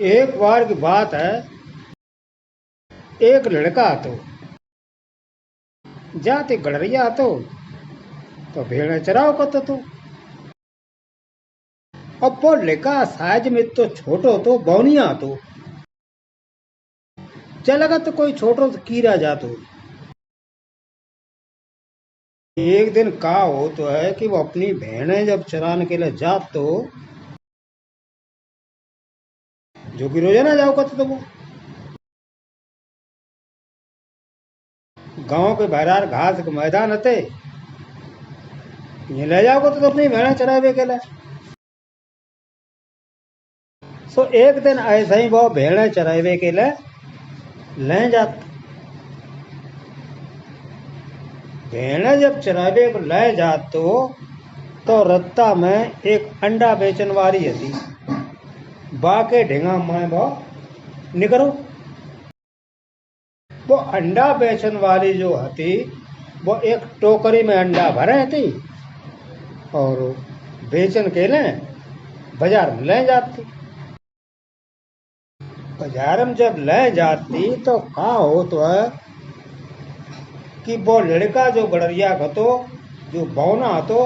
एक बार की बात है, एक लड़का तो जाते गड़रिया तो भेड़ चराव करते तो। अब वो लड़का साइज में तो छोटो तो बौनिया तो चलेगा तो कोई छोटो तो कीरा जातो। एक दिन का हो तो है कि वो अपनी भेड़ें जब चराने के लिए जात तो जो कि रोजाना जाओ करते तो वो गांव के बहरार घास के मैदान थे, ये ले जाओगे तो अपनी भेड़ें चरावे के लिए। सो एक दिन ऐसे ही वो भेड़ें चरावे के लिए ले जाते। भेड़ें जब चरावे को ले जाते तो रत्ता में एक अंडा बेचन वाली थी, बाके ढेंगा में वो निकरो। वो अंडा बेचन वाली जो थी वो एक टोकरी में अंडा भरे थी और बेचन के लिए बाजार में ले जाती। बाजार में जब ले जाती तो कहा हो तो है कि वो लड़का जो गड़रिया खतो जो बौना तो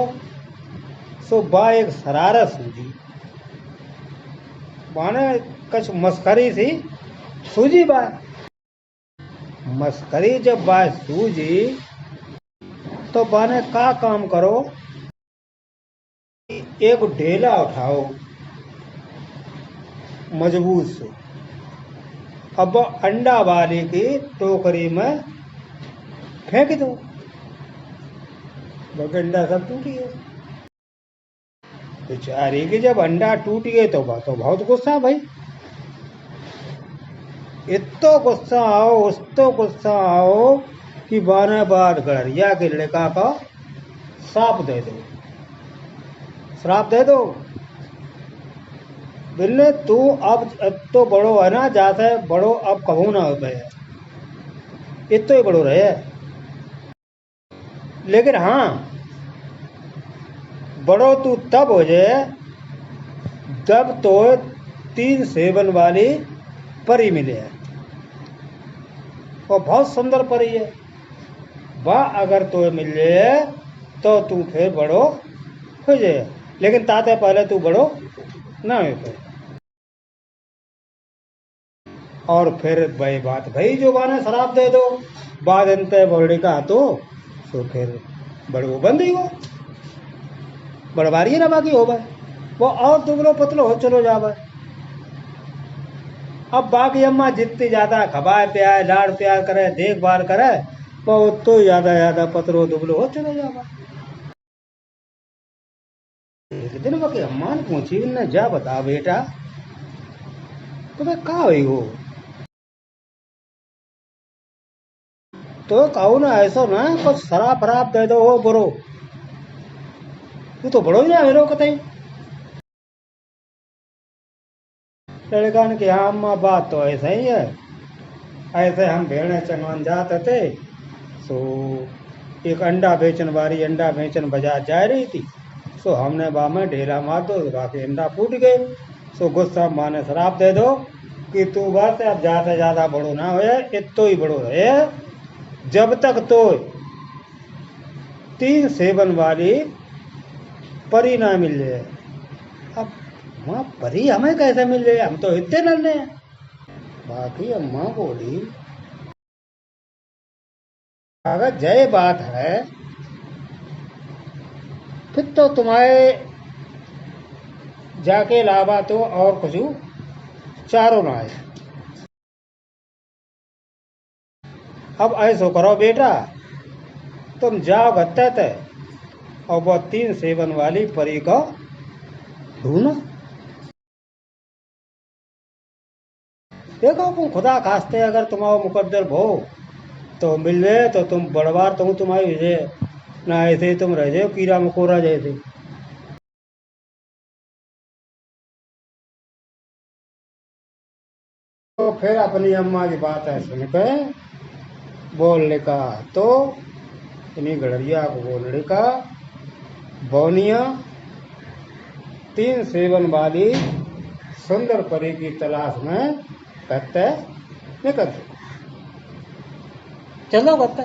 सो बा एक शरारत सूझी, माने कुछ मस्करी सी सूझी बा। मस्करी जब बा सूझी तो बाने का काम करो, एक ढेला उठाओ मजबूत से, अब अंडा वाले की टोकरी में फेंक दो। बल्कि अंडा सब टूट गया। बेचारी की जब अंडा टूट गए तो बहुत गुस्सा भाई, इतो गुस्सा आओ उस्तो गुस्सा आओ कि बाने बाद गड़रिया के लड़का का श्राप दे दो, श्राप दे दो। बिल्ले तू अब तो बड़ो है ना, जाते बड़ो अब कहू ना हो गए, इतो ही बड़ो रहे। लेकिन हाँ बड़ो तू तब हो जाए जब तो 3 सेवन वाली परी मिले है, वो बहुत सुंदर परी है। वह अगर तो मिल जाए तो तू फिर बड़ो हो जाए, लेकिन ताते पहले तू बड़ो ना हो पाए। और फिर वही बात भाई जो बाने शराब दे दो बाद अंत बड़ी का तो फिर बड़ो बंद ही हो, बड़वारी ना बाकी हो भाई वो और दुबलो पतलो हो चलो जा भाई। अब बाकी अम्मा जितनी ज्यादा खबाए प्याए लाड़ प्यार करे देखभाल करे वो उतो ज्यादा पतलो दुबलो हो चलो जा भाई। एक दिन बाकी अम्मा ने पूछी ने जा बता बेटा तुम्हें कहा हुई हो, तो कहू ना ऐसा ना कुछ शराब फराब दे दो हो बड़ो, तू तो बड़ो ही ना हेरो कतई। लड़का ने कि हाँ अम्मा बात तो ऐसा ही है, ऐसे हम भेड़ें चरवान जाते थे सो एक अंडा बेचन वाली अंडा बेचन बाजार जा रही थी, सो हमने बा में ढेला मार दो बाकी अंडा फूट गए। सो गुस्सा माँ ने शराब दे दो कि तू बस अब ज्यादा ज्यादा बड़ो ना हो, इतो ही बड़ो रहे जब तक तो 3 सेवन वाली परी ना मिल जाए। अब वहाँ परी हमें कैसे मिल जाए, हम तो इतने नन्हे हैं। बाकी अम्मा बोली अगर जय बात है फिर तो तुम्हारे जाके लावा तो और कुछ चारों ना आए। अब ऐसो करो बेटा तुम जाओ गत्ते थे और वो 3 सेवन वाली परी को ढूंढो। देखो तुम खुदा खास्ते अगर तुम्हारा मुकद्दर भो तो मिल जाए तो तुम बड़वार तो तुम्हारी विजय ना, ऐसे ही तुम रह जाओ कीड़ा मकोड़ा जैसे। तो फिर अपनी अम्मा की बात है सुन के बोलने का तो इन्हीं गड़रिया को बोलने का बौनिया 3 सेवन वाली सुंदर परी की तलाश में कहते निकल चलो कहते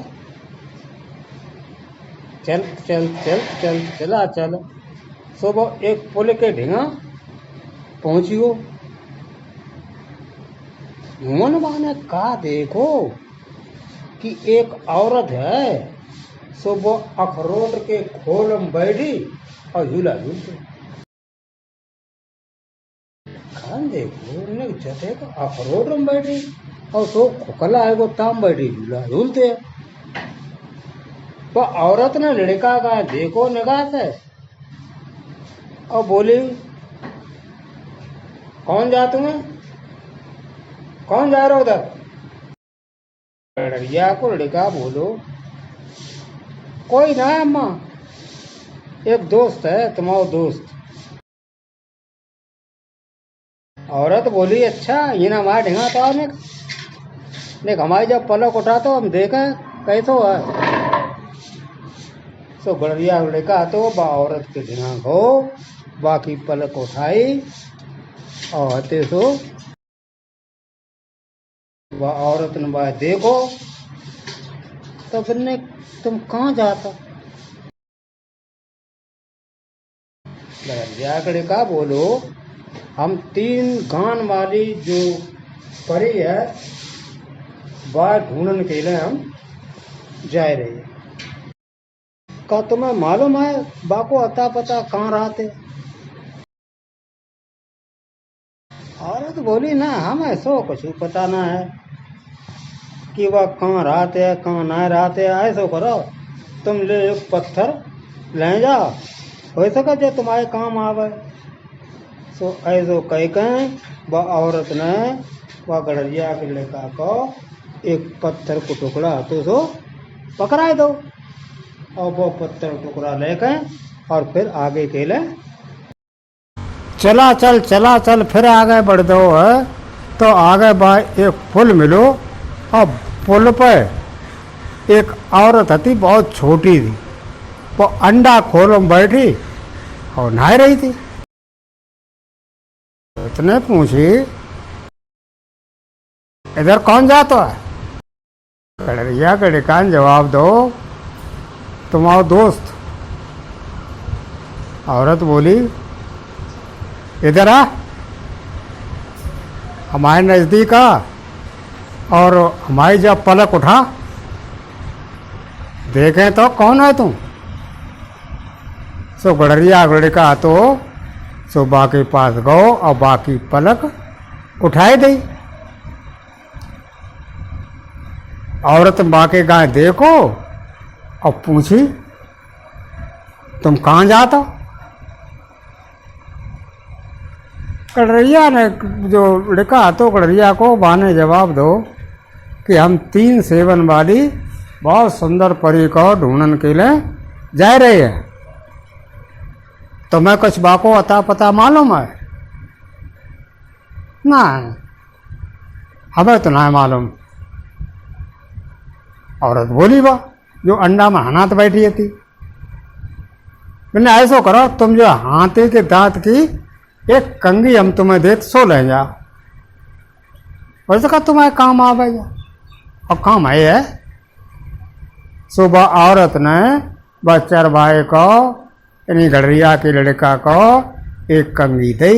चल चल चल चल चला चल। सुबह एक पुल के ढिंगा पहुंचियो। मनवा ने कहा देखो कि एक औरत है सुबह अखरोट के खोल में बैठी और झूला झूलते। खान देखो उन्हें जते तो अखरोट में बैठी और तो खोखला है वो ताम बैठी झूला झूलते। तो औरत ने लड़का का देखो निगाह से और बोली कौन जा तुम्हें, कौन जा रहा उधर। लड़किया को लड़का बोलो कोई ना अम्मा, एक दोस्त है तुम्हारा दोस्त। औरत बोली अच्छा ये ना हमारा ढिंगा था देख हमारी जब पलक उठा तो हम देखें कैसो है। सो गड़रिया लड़का तो बा औरत के ढिंगा को बाकी पलक उठाई और हते सो वह औरत ने बात देखो तो फिर तुम कहाँ जाता। जाकर का बोलो हम 3 गान वाली जो परी है वह ढूंढने के लिए हम जा रहे हैं। का तुम्हें मालूम है बाको अता पता कहाँ रहते। औरत बोली ना हमें सो कुछ पता ना है कि वह कहाँ रहते है कहाँ ना रहते। ऐसो करो तुम ले एक पत्थर ले जाओ हो सके जो तुम्हारे काम आवे। सो ऐसो कह के वह औरत ने वह गड़रिया के लड़का को एक पत्थर को टुकड़ा तो सो पकड़ा दो और वो पत्थर टुकड़ा लेके और फिर आगे के लिए चला चल फिर आगे बढ़ दो है। तो आगे भाई एक पुल मिलो और पुल पर एक औरत थी बहुत छोटी थी वो अंडा खोल में बैठी और नहा रही थी। उसने पूछी इधर कौन जाता है। गड़रिया के ढिकान जवाब दो तुम्हारा दोस्त। औरत बोली इधर आ हमारे नजदीक आ और हमारी जब पलक उठा देखें तो कौन है तुम। सो गड़रिया लड़का तो सो बाकी पास गो और बाकी पलक उठाई दी। औरत बाकी गाय देखो और पूछी तुम कहाँ जाता। गड़रिया ने जो लड़का तो गड़रिया को बाने जवाब दो कि हम 3 सेवन वाली बहुत सुंदर परी को ढूंढने के लिए जा रहे हैं। तुम्हें कुछ बाको अता पता मालूम है ना। हमें तो ना मालूम। औरत बोली बा जो अंडा में हाथ बैठी थी। मैंने ऐसा करो तुम जो हाथी के दांत की एक कंगी हम तुम्हें दे सो ले जाओ वैसे का तुम्हारे काम आ गया और काम है। सुबह औरत ने बच्चर भाई को यानी गड़रिया के लड़का को एक कंगी दी।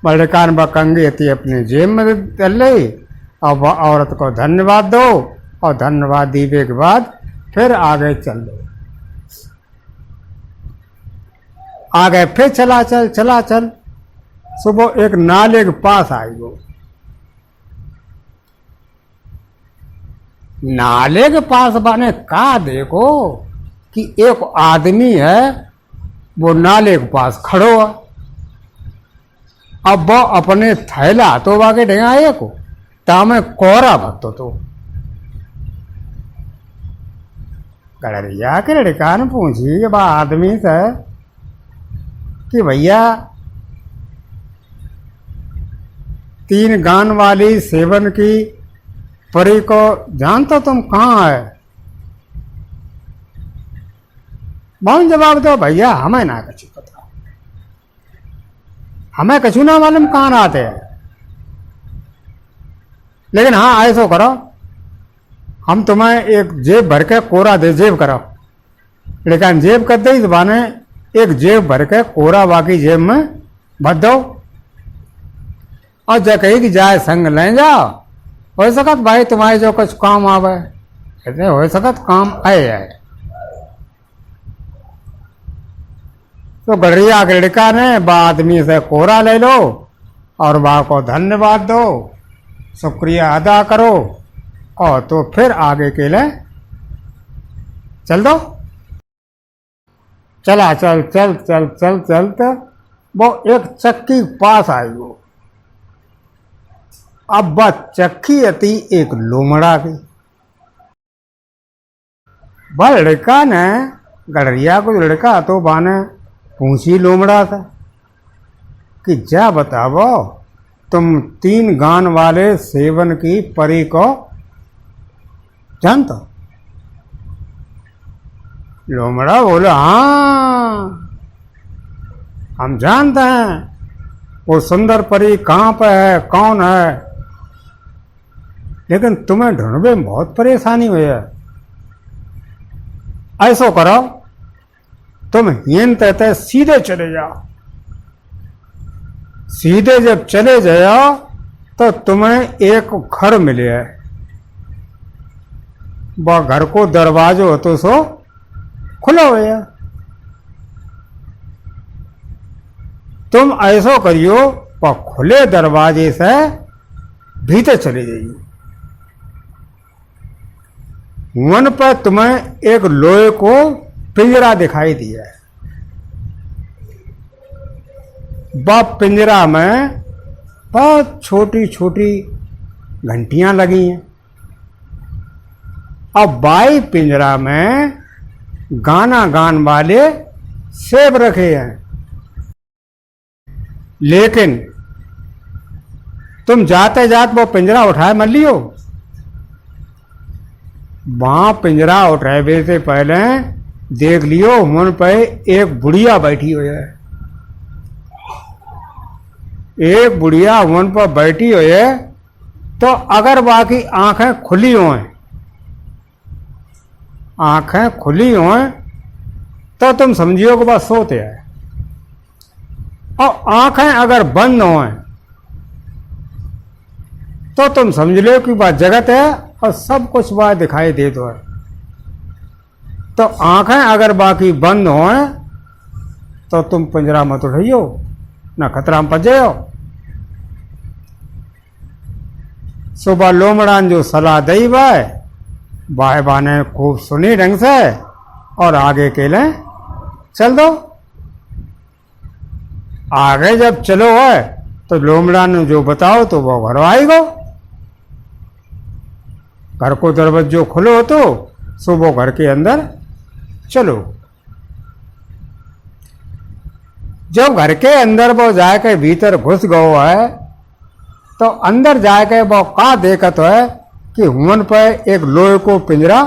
लड़का ने वह कंगी थी अपनी जेब में डाल ली और वह औरत को धन्यवाद दो और धन्यवाद दीवे के बाद फिर आगे चल दो। आगे फिर चला चल सुबह एक नाले के पास आई वो। नाले के पास बने कहा देखो कि एक आदमी है वो नाले के पास खड़ो है। अब वो अपने थैला तो वाके ढेंगाए को तामे कोहरा भक्तो तो गड़रिया के लड़का ने पूछी बा आदमी से कि भैया 3 गान वाली सेवन की परी को जानता तुम कहाँ है। बहुत जवाब दो भैया हमें ना कुछ पता हमें कछु ना मालूम कहाँ आते हैं, लेकिन हाँ ऐसा करो, हम तुम्हें एक जेब भर के कोरा दे, जेब करो, लेकिन जेब कर दे, इस बहाने एक जेब भर के कोरा बाकी जेब में भर दो, और जब कही कि जाए संग ले जाओ, हो सकत भाई तुम्हारे जो कुछ काम आवे, कहते हो सकत काम आए। तो गड़रिया के लड़का ने बा आदमी से कोरा ले लो और बा को धन्यवाद दो, शुक्रिया अदा करो, और तो फिर आगे के लिए चल दो। चला चल चल चल चल चलते वो एक चक्की पास आई। वो अब वह चक्की अति एक लोमड़ा की। वह लड़का ने गड़रिया को लड़का तो बाने पूछी लोमड़ा था कि जा बताओ, तुम 3 गान वाले सेवन की परी को जानता? लोमड़ा बोला हाँ हम जानते हैं, वो सुंदर परी कहाँ पे है, कौन है, लेकिन तुम्हें ढूंढने में बहुत परेशानी हुई है। ऐसा करो, तुम हीन तहते सीधे चले जाओ, सीधे जब चले जाओ तो तुम्हें एक घर मिले है, वह घर को दरवाजो तो सो खुला हुआ। तुम ऐसा करियो, वह खुले दरवाजे से भीतर चले जाइए, वन पर तुम्हें एक लोहे को पिंजरा दिखाई दिया है। वह पिंजरा में बहुत छोटी छोटी घंटियां लगी हैं, अब बाई पिंजरा में गाना गान वाले सेब रखे हैं, लेकिन तुम जाते जाते वो पिंजरा उठाए मत लियो। वहां पिंजरा उठाए से पहले देख लियो उन पे एक बुढ़िया बैठी हुई है, एक बुढ़िया उन पर बैठी हुई है। तो अगर बाकी आंखें खुली हों, आंखें खुली हों तो तुम समझियो कि बस सोते हैं, और आंखें अगर बंद हों तो तुम समझ लो कि वह जगत है और सब कुछ वह दिखाई दे दो है। तो आंखें अगर बाकी बंद हों तो तुम पिंजरा मत उठाइयो, ना खतरा में फंस जाओ। सुबह लोमड़ान जो सलाह दई वाह बाने खूब सुनी ढंग से, और आगे के लिए चल दो। आगे जब चलो है तो लोमड़ा ने जो बताओ तो वो घर आएगो, घर को दरवाजो खुलो तो सुबह घर के अंदर चलो। जब घर के अंदर वो जाके भीतर घुस गयो है तो अंदर जाके वो का देखत है कि हुन पर एक लोहे को पिंजरा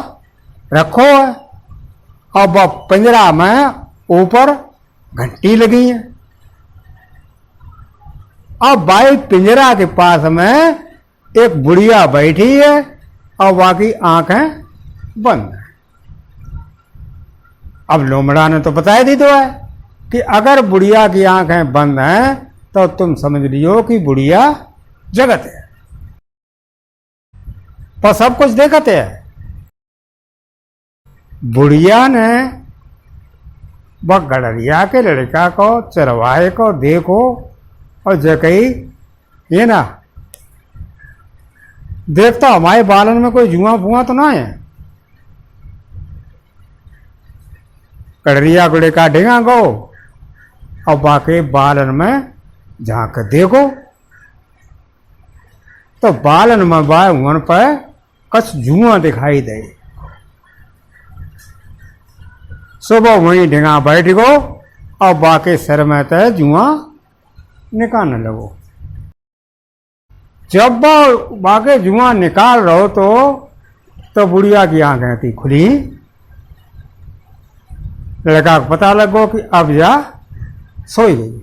रखो है, और वह पिंजरा में ऊपर घंटी लगी है, अब भाई पिंजरा के पास में एक बुढ़िया बैठी है और बाकी आंखें बंद है। अब लोमड़ा ने तो बताया दी तो है कि अगर बुढ़िया की आंखें बंद हैं तो तुम समझ लियो कि बुढ़िया जगत है, पर सब कुछ देखते है। बुढ़िया ने वह गड़रिया के लड़का को चरवाहे को देखो और जकई ये ना देखता हमारे बालन में कोई जुआ फुआ तो ना है। गड़रिया को लड़का ढेगा गो और बाकी बालन में झांक देखो तो बालन में बाय हुन पर कछ जुआ दिखाई दे। सुबह वहीं ढेगा बैठ गो और बाकी सिर में तय जुआ निकालने लगो। जब बाकी जुआ निकाल रहो तो बुढ़िया की आंखें थी खुली। लड़का को पता लगो कि अब जा सोई गई।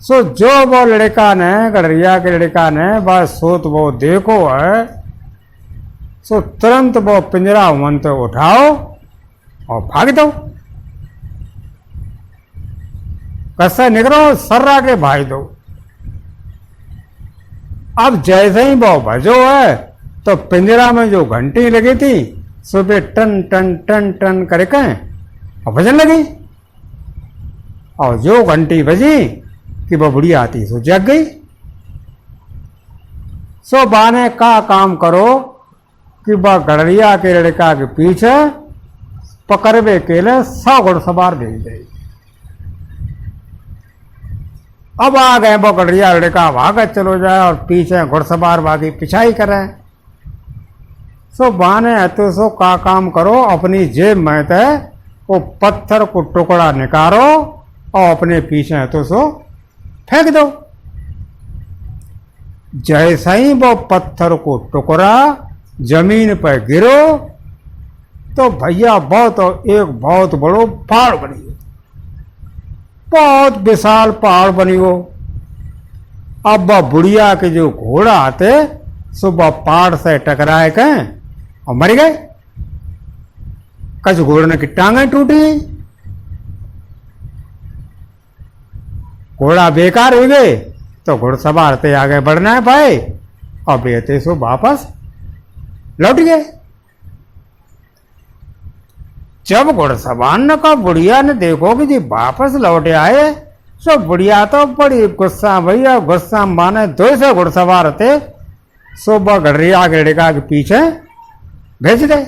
सो जो वो लड़का ने गडरिया के लड़का ने बस सोत वो देखो है, सो तुरंत वो पिंजरा मन तो उठाओ और भाग दो। कससे निकलो सर्रा के भाई दो। अब जैसे ही वो भजो है तो पिंजरा में जो घंटी लगी थी सुबह टन टन टन टन करके और बजन लगी, और जो घंटी बजी कि वो बुढ़िया आती सो जग गई। सो बाने का काम करो कि वह गडरिया के लड़का के पीछे पकड़वे के लिए 100 घुड़सवार भेज दे। अब आ गए वो गडरिया लड़का भाग चलो जाए और पीछे घुड़सवार बागी पिछाई करे। सो बाने तो सो का काम करो, अपनी जेब में थे वो पत्थर को टुकड़ा निकालो और अपने पीछे तो सो फेंक दो। जैसा ही वो पत्थर को टुकड़ा जमीन पर गिरो तो भैया एक बहुत बड़ो पहाड़ बनी, बहुत विशाल पहाड़ बनी वो। अब वह बुढ़िया के जो घोड़ा आते सुबह पहाड़ से टकराए के और मर गए। कछ घोड़े की टांगें टूटी, घोड़ा बेकार हो गए तो घुड़सवार से आगे बढ़ना है पाए और बेहते सो वापस लौट गए। जब घुड़सवार ने कहा बुढ़िया ने देखो कि जी वापस लौटे आए, सो बुढ़िया तो बड़ी गुस्सा भैया, गुस्सा माने 200 घुड़सवार थे सो वह गडरिया के लड़का के पीछे भेज दे।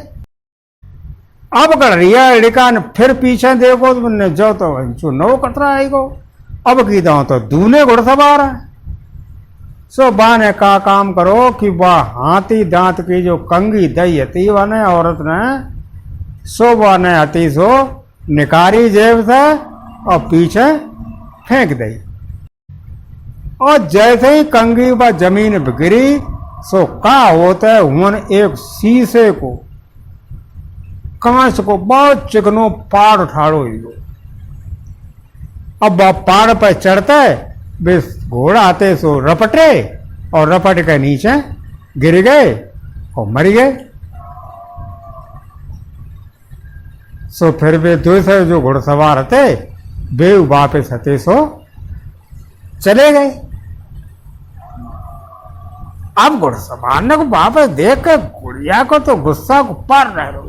अब गडरिया लड़का ने फिर पीछे देखो तो जो तो नो कतरा आएगो, अब की दो तो दूने घुड़सवार है। सो बा ने का काम करो कि वह हाथी दांत की जो कंगी दई थी वह औरत ने सो वह ने हती सो निकारी जेब से और पीछे फेंक दी। और जैसे ही कंगी वह जमीन पर गिरी सो का होता है हुन एक शीशे को कांच को बहुत चिकनो पाड़ ठाड़ो ही। अब वह पहाड़ पर चढ़ते वे घोड़ा आते सो रपटे और रपट के नीचे गिर गए और मर गए। सो फिर वे 200 जो घुड़सवार थे वे वापस हते सो चले गए। अब घुड़सवार ने को वापस देख कर गुड़िया को तो गुस्सा को पार रह रो,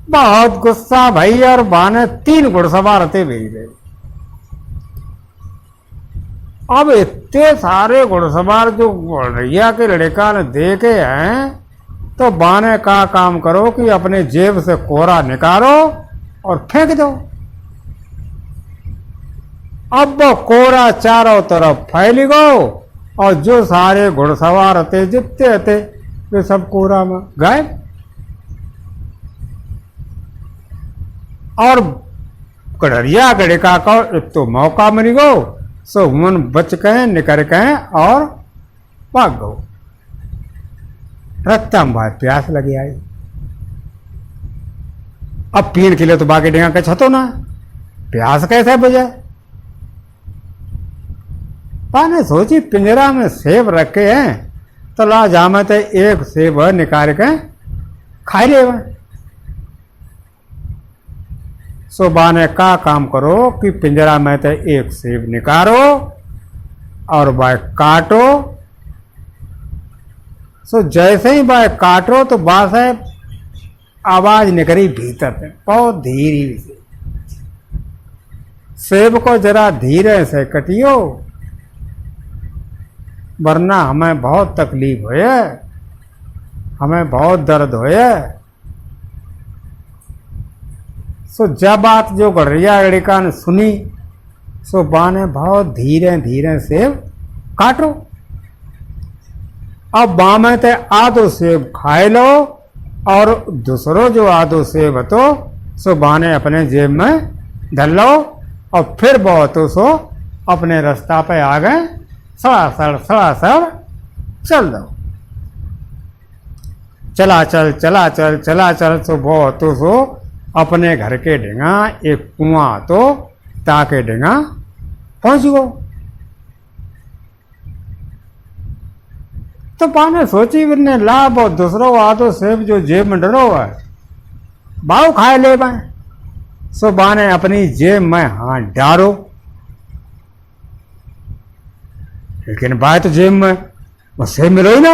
बहुत गुस्सा भाई। और बाने 3 घुड़सवार थे भेज गए। अब इतने सारे घुड़सवार जो गडरिया के लड़का ने देखे हैं तो बाने का काम करो कि अपने जेब से कोरा निकालो और फेंक दो। अब वो कोरा चारों तरफ फैल गो और जो सारे घुड़सवार थे जितने थे वे सब कोरा में गायब। और गडरिया के लड़का को तो मौका मिल गो सो हुन बच के निकल के और भाग गो। रत्ता में बाहर प्यास लगी आई। अब पीने के लिए तो बाकी डेगा के छतो ना, प्यास कैसे बुझे। पाने सोची पिंजरा में सेब रखे हैं तो ला जामे ते एक सेब निकाल के खाई ले। सो बाने का काम करो कि पिंजरा में ते एक सेब निकालो और वह काटो। सो जैसे ही वह काटो तो बास है आवाज निकली भीतर से बहुत धीरे से, सेब को जरा धीरे से कटियो वरना हमें बहुत तकलीफ होए, हमें बहुत दर्द होए। सो जब बात जो गडरिया लड़का ने सुनी सो बाने बहुत धीरे धीरे सेब काटो। अब बामे ते आधो सेब खाए लो और दूसरो जो आधो सेब तो सो बाने अपने जेब में धर लो और फिर बहुत सो अपने रास्ता पे आ गए। सड़ासड़ चल दो, चला चल सो बहुत सो अपने घर के ढेंगा एक कुआं तो ताके ढेंगा पहुंच गो। तो पाने सोची बिरने लाभ और दूसरो आदो सेब जो जेब में डरो है बाव खाए ले पाए। सो बाने अपनी जेब में हाथ डारो, लेकिन बात तो जेब में वो सेब मिलो ही ना।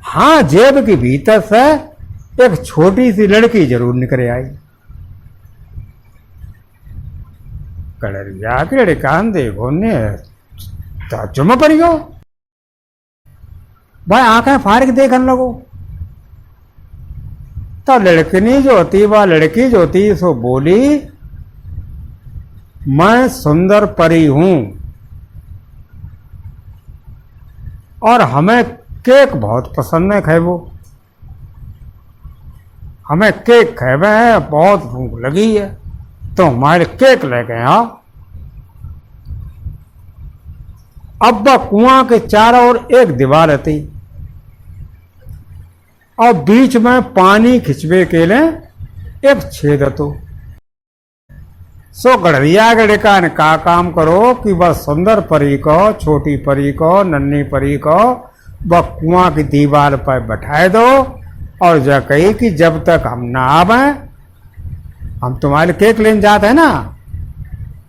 हाँ, जेब के भीतर से एक छोटी सी लड़की जरूर निकल आई। कड़रिया के लड़कान देखो ने ताजुब पड़ गयो। भाई आंखें फाड़ के देखने लगो तो लड़कनी जो होती वह लड़की जो होती सो बोली, मैं सुंदर परी हूं और हमें केक बहुत पसंद है खेबो। हमें केक खेबे है, बहुत भूख लगी है तो हमारे केक लेके आओ। अब कुआं के चारों ओर एक दीवार थी और बीच में पानी खिंचवे के लिए एक छेद तो। सो गड़रिया गड़का ने का काम करो कि वह सुंदर परी को, छोटी परी को, नन्ही परी को वह कुआं की दीवार पर बैठाए दो और जा कही कि जब तक हम ना आवे, हम तुम्हारे केक लेने जाते हैं ना,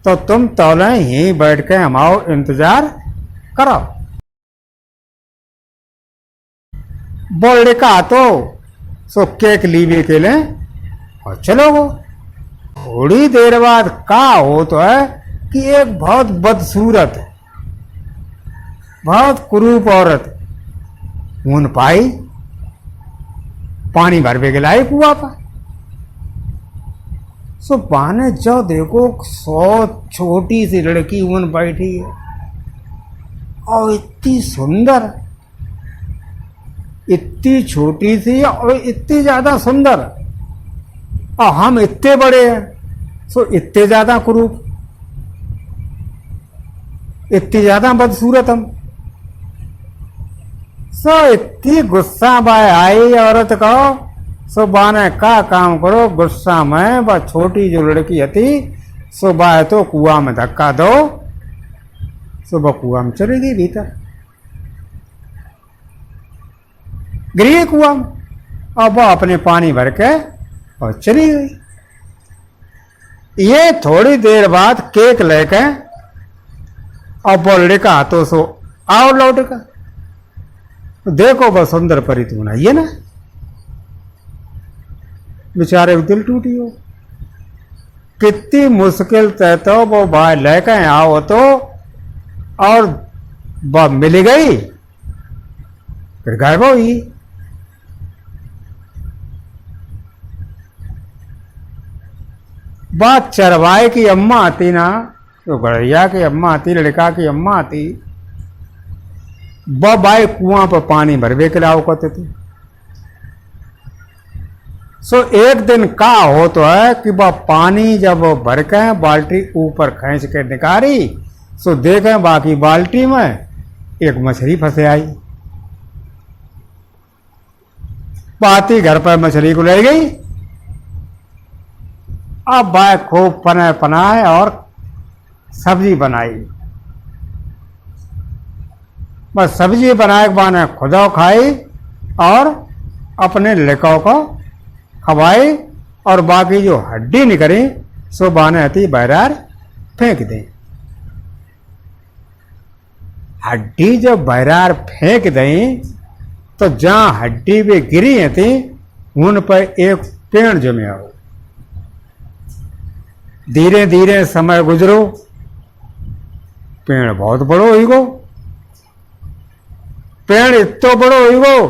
तो तुम तौले यहीं बैठ के हमारा इंतजार करो। बोल का तो सो केक लीवे के लिए और चलो वो। थोड़ी देर बाद का हो तो है कि एक बहुत बदसूरत, बहुत कुरूप औरत ऊन पाई, पानी भरवे के लाई कुआ पर। सो पाने जो देखो सो छोटी सी लड़की ऊन बैठी है और इतनी सुंदर, इतनी छोटी सी और इतनी ज्यादा सुंदर, और हम इतने बड़े हैं सो इतने ज्यादा कुरूप, इतनी ज्यादा बदसूरत हम। सो इतनी गुस्सा बाय आई औरत को। सो बाने का काम करो, गुस्सा में वह छोटी जो लड़की थी सो बाय तो कुआं में धक्का दो। सो वह कुआं में चली गई भीतर, गिरी कुआं में और वह अपने पानी भर के और चली गई। ये थोड़ी देर बाद केक लेके और वो लड़का हाथों सो आओ लौट का। देखो वह सुंदर परी तुम आइए ना, बेचारे दिल टूटी हो। कितनी मुश्किल से तो वो भाई लेके आओ तो और वह मिल गई, फिर गायब हुई। बात चरवाए की अम्मा आती ना, तो गड़रिया की अम्मा आती, लड़का की अम्मा आती, वह बाई कुआं पर पानी भरवे के लाओ करते थे। सो एक दिन का हो तो है कि वह पानी जब भर के बाल्टी ऊपर खींच के निकाली, सो देखे बाकी बाल्टी में एक मछली फंसे आई। पाती घर पर मछली को ले गई। अब भाई खूब पनाए और सब्जी बनाई। बस सब्जी बनाए के बाद खुदा खाई और अपने लड़कों को खवाई और बाकी जो हड्डी निकली सो बाने आती बहरार फेंक दें। हड्डी जब बहरार फेंक दें तो जहां हड्डी पे गिरी थी उन पर एक पेड़ जमे आओ। धीरे धीरे समय गुजरो, पेड़ बहुत बड़ो हुई गो। पेड़ इतो बड़ो हुई गो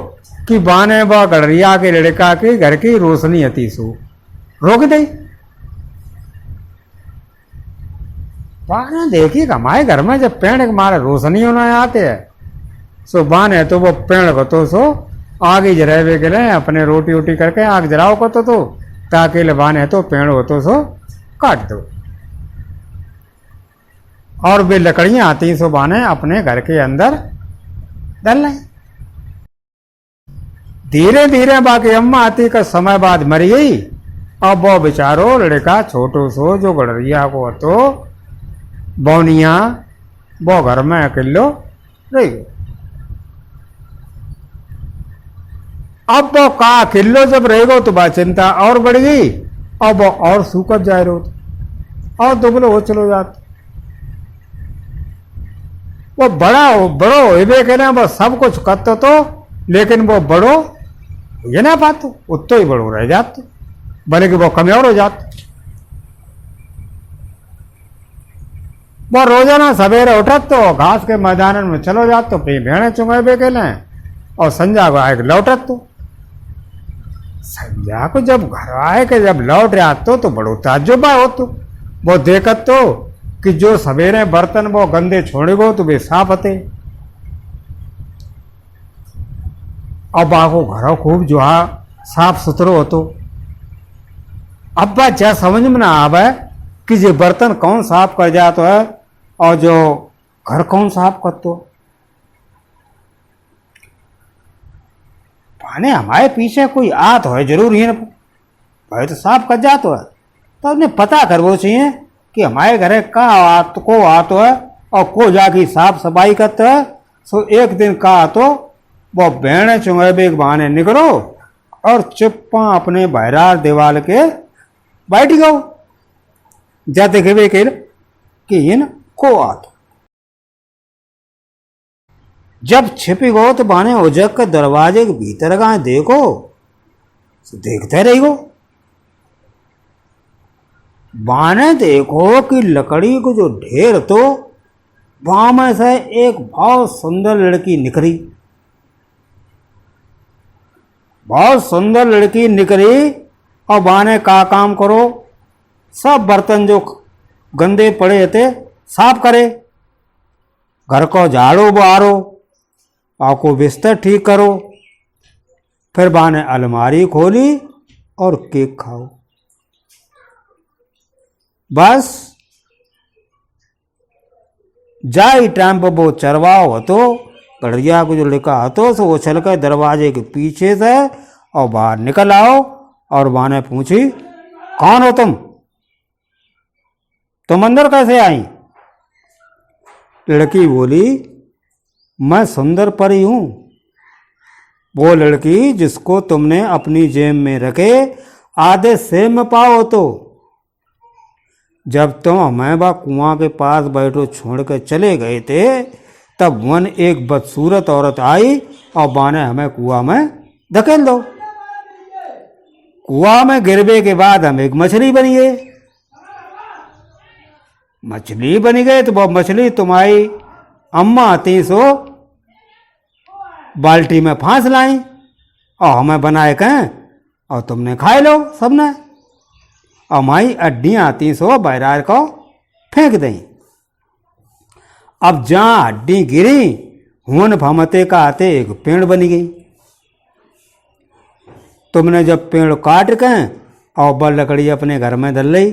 कि बाने बा गड़रिया के लड़का के घर की रोशनी अति सो रोक दे। बाने देखी हमारे घर में जब पेड़ हमारे रोशनी होना आते है सो बाने तो वो पेड़ को तो सो आगे जरावे के लिए अपने रोटी वोटी करके आग जराओ को तो ताकि बाने तो पेड़ हो तो सो काट दो। और वे लकड़ियां आती सो बाने अपने घर के अंदर डाल लें। धीरे धीरे बाकी अम्मा आती का समय बाद मरी गई। अब वो बेचारो लड़का छोटो सो जो गड़रिया को तो बौनिया वो घर में अकेलो रही गयो। अब वो का किलो जब रहेगो तो बा चिंता और बढ़ गई, अब वो और सूखत जाए रो और दुबलो हो चलो जाते। वो बड़ो हेबे के ना वो सब कुछ करते तो, लेकिन वो बड़ो ये ना पातो, उतो ही बड़ो रह जाते, भले कि वो कमजोर हो जाते। वो रोजाना सवेरे उठत तो घास के मैदान में चलो जात तो भेड़े चुंगे के लें, और संजा को आए लौटत तो संजा को जब घर आए के जब लौट रहा तो बड़ो ताज्जुबा हो तो वो देखत तो कि जो सवेरे बर्तन वो गंदे छोड़ेगो तो वे साफ हते। अब आगो घरों खूब जो हा साफ सुथरो होतो। अब बात क्या समझ में ना आवे कि ये बर्तन कौन साफ कर जातो है और जो घर कौन साफ करतो। पाने हमारे पीछे कोई आत हो जरूर ही ना भाई तो साफ कर जातो है, तो अपने पता करवो चाहिए कि हमारे घरे का आत को आतो है और को जाके साफ सफाई करते है। सो एक दिन का आतो वो भेड़े चुंगे बेग बहाने निकलो और चुप्पा अपने बहरार दीवाल के बैठ गो, जाते कि इन को आतो। जब छिपी गो तो बाने उजक के दरवाजे के भीतर का देखो, देखते रही गो। बाने देखो कि लकड़ी को जो ढेर तो वहां में से एक बहुत सुंदर लड़की निकली, बहुत सुंदर लड़की निकली। और बाने का काम करो, सब बर्तन जो गंदे पड़े थे साफ करे, घर को झाड़ो बहारो, आपको बिस्तर ठीक करो। फिर बाने अलमारी खोली और केक खाओ। बस जाई टाइम पर वो चरवाओ हो गड़रिया को जो लिखा हो सो वो चल कर दरवाजे के पीछे से और बाहर निकल आओ। और बाने पूछी कौन हो तुम अंदर कैसे आई। लड़की बोली मैं सुंदर परी हूं, वो लड़की जिसको तुमने अपनी जेब में रखे आधे सेब में पाओ तो जब तुम हमें बा कुआं के पास बैठो छोड़ कर चले गए थे तब वन एक बदसूरत औरत आई और बाने हमें कुआं में धकेल दो। कुआं में गिरने के बाद हम एक मछली बन गए। मछली बन गए तो वो मछली तुम्हारी अम्मा आती सो बाल्टी में फांस लाई और हमें बनाए कहें और तुमने खाए लो सबने। और माई हड्डियां आती सो बहरार को फेंक दें। अब जहां हड्डी गिरी हुन फमते का आते एक पेड़ बनी गई। तुमने जब पेड़ काट के और बल लकड़ी अपने घर में धर ली।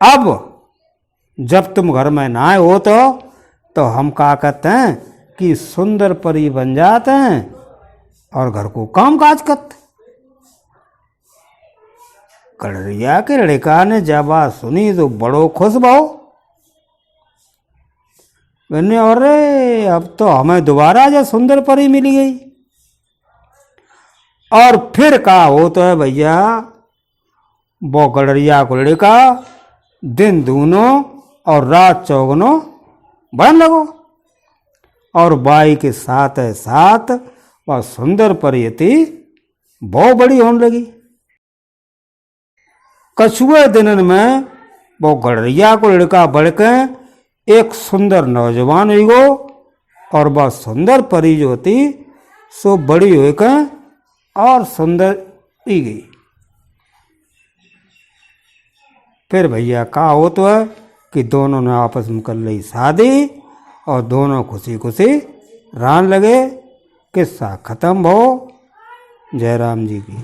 अब जब तुम घर में ना हो तो हम क्या कहते हैं कि सुंदर परी बन जाते हैं और घर को काम काज करते। गड़रिया के लड़का ने जब बात सुनी तो बड़ो खुश भाव। मैंने अरे अब तो हमें दोबारा जो सुंदर परी मिल गई। और फिर कहा हो तो है भैया वो गड़रिया को लड़का दिन दूनों और रात चौगुनों बढ़ने लगो और बाई के साथ साथ वह सुंदर परी थी बहुत बड़ी होने लगी। कछुए दिनन में वो गड़रिया को लड़का बढ़ के एक सुंदर नौजवान हुई गो और वह सुंदर परी जो थी सो बड़ी हुई के और सुंदर ही गई। फिर भैया का हो तो है कि दोनों ने आपस में कर ली शादी और दोनों खुशी खुशी रहने लगे। किस्सा खत्म हो। जय राम जी की।